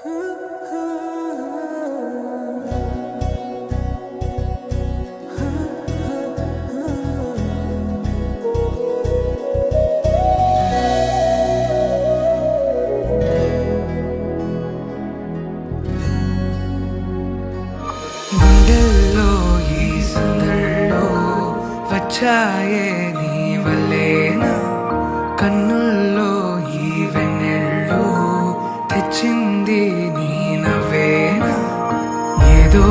గుండెల్లో ఈ సందల్లో వచ్చాయే నీ వల్లేనా, కన్నుల్లో ఈ వెన్నెళ్ళు తెచ్చింది నీ నవ్వేనా. ఏదో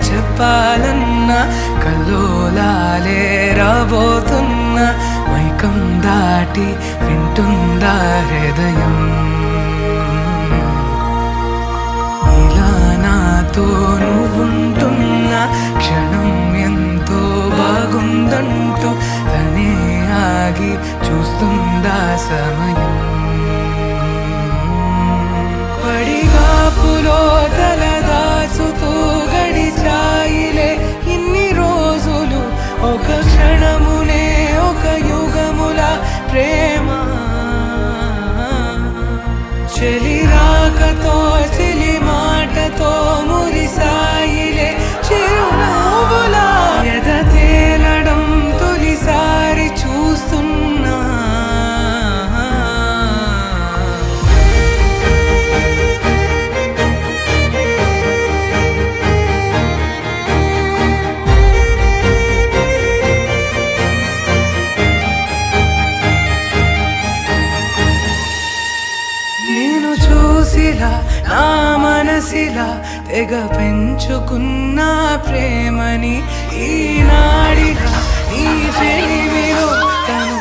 చెప్పాలన్నా కల్లోలాలే రాబోతున్నా, మైకం దాటి వింటుందా హృదయం. ఇలా నాతో నువ్వుంటున్న క్షణం ఎంతో బాగుందంటూ తనే ఆగి చూస్తుందా సమయం. పడిగాపులో తలదాచుతూ గడిచాయిలే ఇన్ని రోజులు, ఒక క్షణమునే ఒక యుగముల ప్రేమ. చెలి రాకతో చెలి మాటతో మురిసాయిలే చిరునవ్వులా, ఎద తేలడం తొలిసారి చూస్తున్నా. నేను చూసిలా నా మనసిలా తెగ పెంచుకున్న ప్రేమని ఈనాడిగా నీ చెలివిలో తను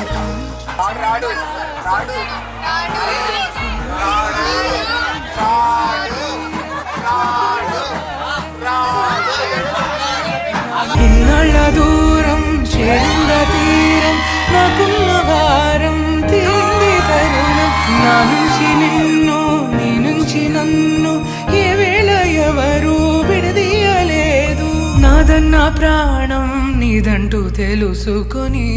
ఇన్నాళ్ళ దూరం చేరింద తీరం, నాకున్న భారం తీరింది తరుణం. నా నుంచి నిన్ను నీ నుంచి నన్ను ఏ వేళ ఎవరు విడదీయలేదు. నాదన్న ప్రాణం నీదంటూ తెలుసుకొని